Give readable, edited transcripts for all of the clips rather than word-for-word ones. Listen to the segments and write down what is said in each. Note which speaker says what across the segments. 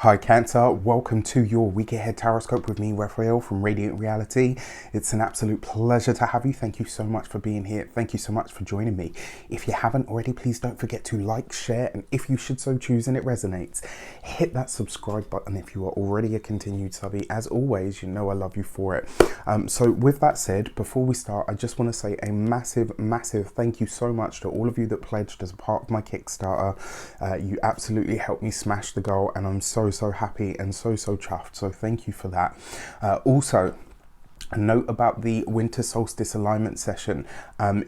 Speaker 1: Hi Cancer, welcome to your week ahead Taroscope with me, Raphael from Reydiant Reality. It's an absolute pleasure to have you. Thank you so much for being here. Thank you so much for joining me. If you haven't already, please don't forget to like, share, and if you should so choose and it resonates, hit that subscribe button if you are already a continued subby. As always, you know I love you for it. So with that said, before we start, I just want to say a massive thank you so much to all of you that pledged as a part of my Kickstarter. You absolutely helped me smash the goal, and I'm so happy and so chuffed, so thank you for that. Also, a note about the winter solstice alignment session.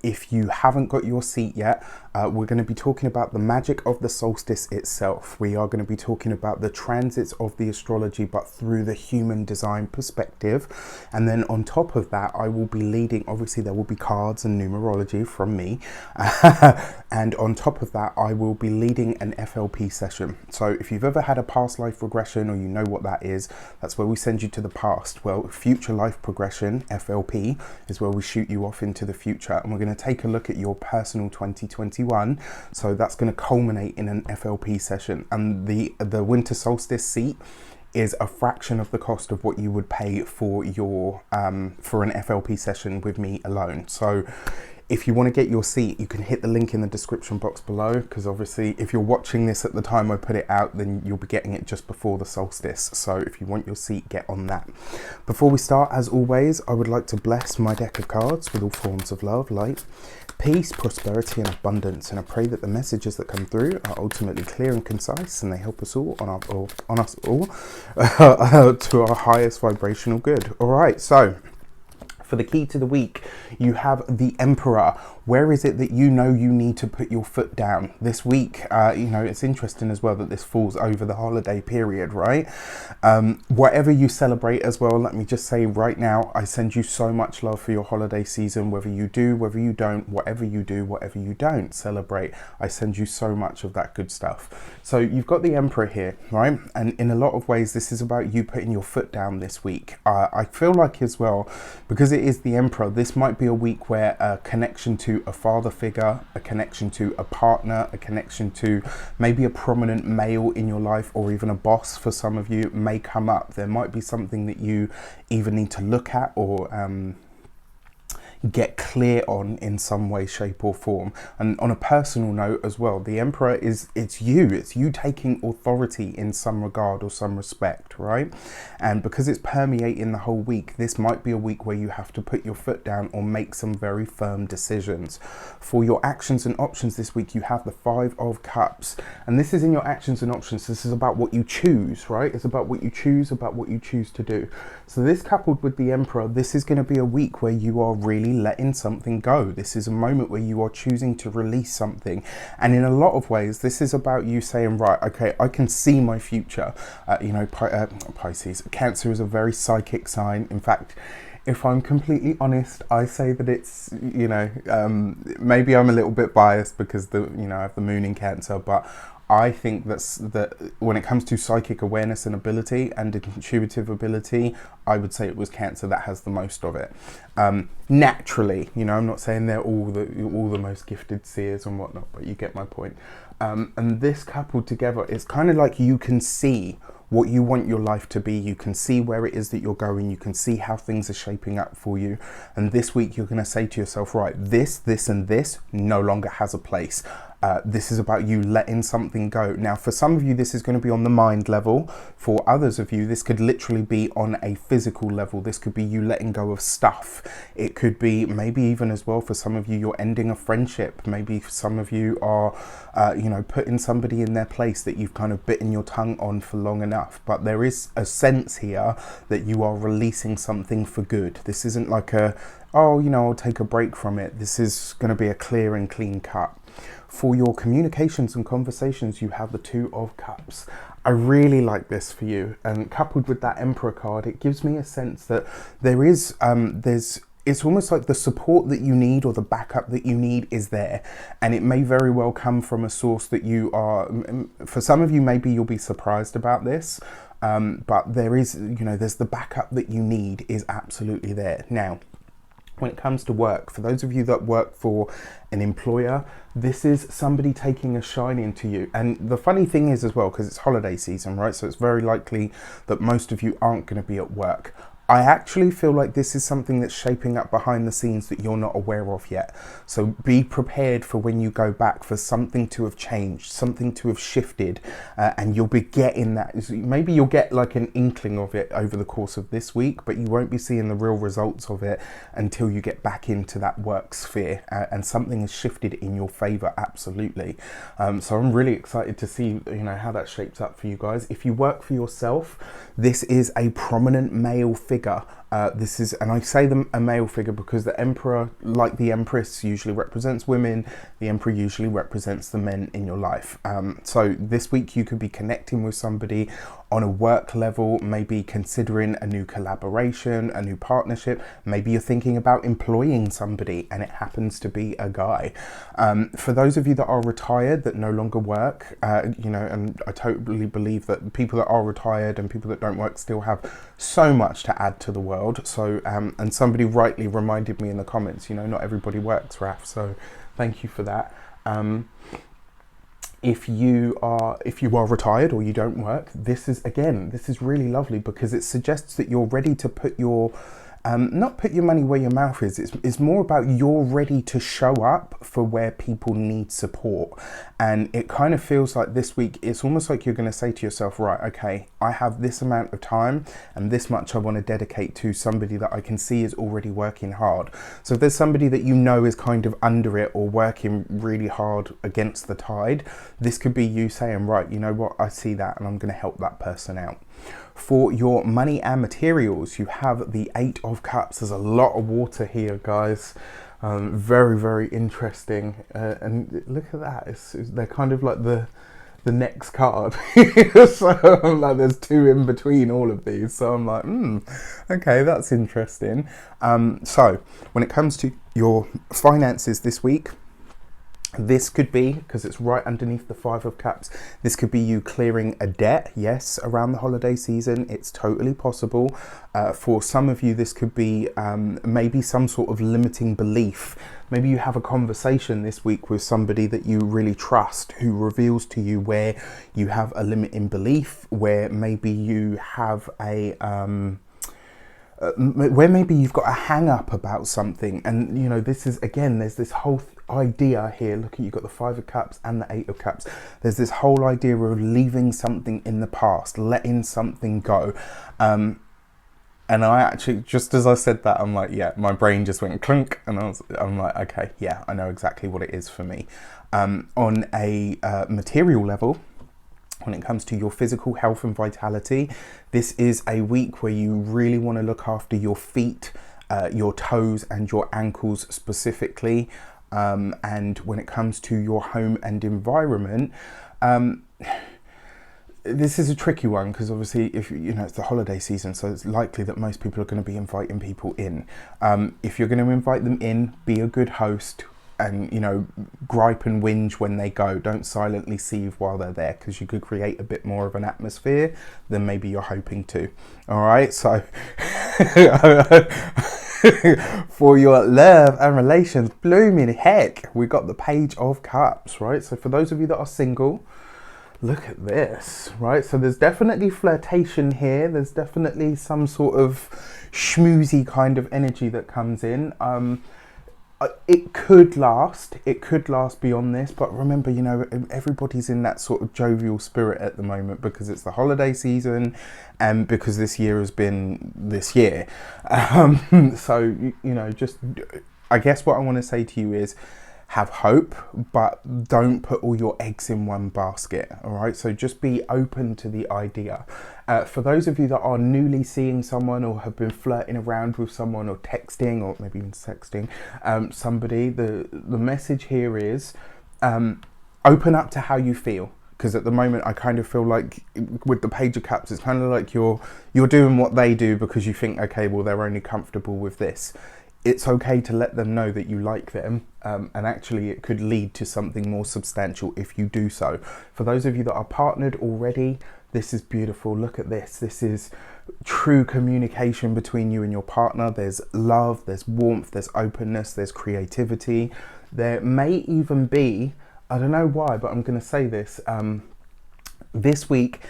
Speaker 1: If you haven't got your seat yet, we're going to be talking about the magic of the solstice itself. We are going to be talking about the transits of the astrology, but through the human design perspective. And then on top of that, I will be leading, obviously there will be cards and numerology from me. And on top of that, I will be leading an FLP session. So if you've ever had a past life regression, or you know what that is, that's where we send you to the past. Well, future life progression, FLP, is where we shoot you off into the future. And we're going to take a look at your personal 2021. So that's going to culminate in an FLP session. And the winter solstice seat is a fraction of the cost of what you would pay for your for an FLP session with me alone. So if you want to get your seat, you can hit the link in the description box below, because obviously if you're watching this at the time I put it out, then you'll be getting it just before the solstice. So if you want your seat, get on that. Before we start, as always, I would like to bless my deck of cards with all forms of love, light, peace, prosperity and abundance, and I pray that the messages that come through are ultimately clear and concise, and they help us all on us all to our highest vibrational good. All right, so for the key to the week, you have the Emperor. Where is it that you know you need to put your foot down this week? You know, it's interesting as well that this falls over the holiday period, right? Whatever you celebrate as well, let me just say right now, I send you so much love for your holiday season, whether you do, whether you don't, whatever you do, whatever you don't celebrate, I send you so much of that good stuff. So you've got the Emperor here, right? And in a lot of ways, this is about you putting your foot down this week. I feel like as well, because it is the Emperor, this might be a week where a connection to a father figure, a connection to a partner, a connection to maybe a prominent male in your life, or even a boss for some of you may come up. There might be something that you either need to look at or get clear on in some way, shape or form. And on a personal note as well, the Emperor it's you taking authority in some regard or some respect, right? And because it's permeating the whole week, this might be a week where you have to put your foot down or make some very firm decisions. For your actions and options this week, you have the Five of Cups, and this is in your actions and options. This is about what you choose, right? It's about what you choose, to do. So this, coupled with the Emperor, this is going to be a week where you are really letting something go. This is a moment where you are choosing to release something, and in a lot of ways this is about you saying, right, okay, I can see my future. You know, Pisces, Cancer is a very psychic sign. In fact, if I'm completely honest, I say that it's, you know, maybe I'm a little bit biased because I have the moon in Cancer, but I think that when it comes to psychic awareness and ability and intuitive ability, I would say it was Cancer that has the most of it. Naturally, you know, I'm not saying they're all the most gifted seers and whatnot, but you get my point. And this coupled together, it's kind of like you can see what you want your life to be. You can see where it is that you're going. You can see how things are shaping up for you. And this week you're going to say to yourself, right, this and this no longer has a place. This is about you letting something go. Now, for some of you, this is going to be on the mind level. For others of you, this could literally be on a physical level. This could be you letting go of stuff. It could be maybe even as well, for some of you, you're ending a friendship. Maybe some of you are, putting somebody in their place that you've kind of bitten your tongue on for long enough. But there is a sense here that you are releasing something for good. This isn't like I'll take a break from it. This is going to be a clear and clean cut. For your communications and conversations, you have the Two of Cups. I really like this for you, and coupled with that Emperor card, it gives me a sense that it's almost like the support that you need or the backup that you need is there, and it may very well come from a source that you are, for some of you, maybe you'll be surprised about this, but there's the backup that you need is absolutely there. Now, When it comes to work, for those of you that work for an employer, this is somebody taking a shine into you. And the funny thing is as well, because it's holiday season, right? So it's very likely that most of you aren't going to be at work. I actually feel like this is something that's shaping up behind the scenes that you're not aware of yet. So be prepared for when you go back for something to have changed, something to have shifted, and you'll be getting that. Maybe you'll get like an inkling of it over the course of this week, but you won't be seeing the real results of it until you get back into that work sphere, and something has shifted in your favor, absolutely. So I'm really excited to see, how that shapes up for you guys. If you work for yourself, this is a prominent male figure. This is, and I say a male figure because the emperor, like the empress, usually represents women. The emperor usually represents the men in your life. So this week you could be connecting with somebody on a work level, maybe considering a new collaboration, a new partnership. Maybe you're thinking about employing somebody and it happens to be a guy. For those of you that are retired, that no longer work, and I totally believe that people that are retired and people that don't work still have so much to add to the world. So, and somebody rightly reminded me in the comments, not everybody works, Raf. So thank you for that. If you are retired or you don't work, this is really lovely because it suggests that you're ready to put your not put your money where your mouth is. It's more about you're ready to show up for where people need support. And it kind of feels like this week, it's almost like you're going to say to yourself, right, okay, I have this amount of time and this much I want to dedicate to somebody that I can see is already working hard. So if there's somebody that is kind of under it or working really hard against the tide, this could be you saying, right, you know what, I see that and I'm going to help that person out. For your money and materials, you have the 8 of Cups. There's a lot of water here, guys. Very, very interesting. And look at that. They're kind of like the next card. So I'm like, there's 2 in between all of these. So I'm like, okay, that's interesting. So when it comes to your finances this week, this could be, because it's right underneath the 5 of Cups, this could be you clearing a debt, yes, around the holiday season. It's totally possible. For some of you, this could be maybe some sort of limiting belief. Maybe you have a conversation this week with somebody that you really trust, who reveals to you where you have a limiting belief, where maybe you have where maybe you've got a hang up about something. And this is, again, there's this whole idea here. Look, you've got the 5 of Cups and the 8 of Cups. There's this whole idea of leaving something in the past, letting something go. And I actually, just as I said that, I'm like, yeah, my brain just went clunk, and I'm like, okay, yeah, I know exactly what it is for me. On a material level, when it comes to your physical health and vitality, this is a week where you really want to look after your feet, your toes and your ankles specifically. And when it comes to your home and environment, this is a tricky one because obviously if it's the holiday season, so it's likely that most people are going to be inviting people in. If you're going to invite them in, be a good host. And gripe and whinge when they go. Don't silently sieve while they're there, because you could create a bit more of an atmosphere than maybe you're hoping to. All right, so for your love and relations, blooming heck, we got the Page of Cups, right? So for those of you that are single, look at this, right? So there's definitely flirtation here. There's definitely some sort of schmoozy kind of energy that comes in. It could last beyond this, but remember, everybody's in that sort of jovial spirit at the moment because it's the holiday season and because this year has been this year. So, just, I guess what I want to say to you is have hope, but don't put all your eggs in one basket. All right. So just be open to the idea. For those of you that are newly seeing someone or have been flirting around with someone or texting or maybe even sexting somebody, the message here is open up to how you feel. Because at the moment, I kind of feel like with the Page of Cups, it's kind of like you're doing what they do because you think, okay, well, they're only comfortable with this. It's okay to let them know that you like them, and actually it could lead to something more substantial if you do so. For those of you that are partnered already, This is beautiful. Look at this. This is true communication between you and your partner. There's love, there's warmth, there's openness, there's creativity. There may even be, I don't know why, but I'm going to say this, this week,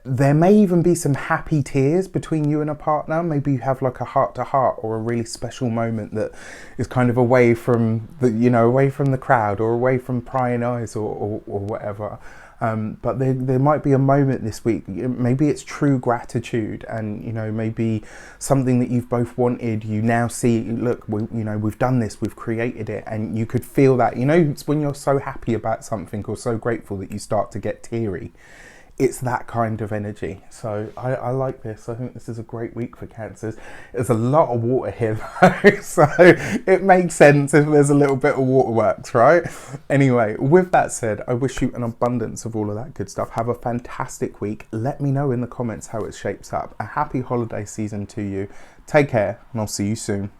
Speaker 1: there may even be some happy tears between you and a partner. Maybe you have like a heart to heart or a really special moment that is kind of away from the, you know, away from the crowd or away from prying eyes or whatever. But there might be a moment this week. Maybe it's true gratitude, and you know, maybe something that you've both wanted. You now see, look, we've done this, we've created it, and you could feel that. You know, it's when you're so happy about something or so grateful that you start to get teary. It's that kind of energy. So I like this. I think this is a great week for Cancers. There's a lot of water here though, so it makes sense if there's a little bit of waterworks, right? Anyway, with that said, I wish you an abundance of all of that good stuff. Have a fantastic week. Let me know in the comments how it shapes up. A happy holiday season to you. Take care, and I'll see you soon.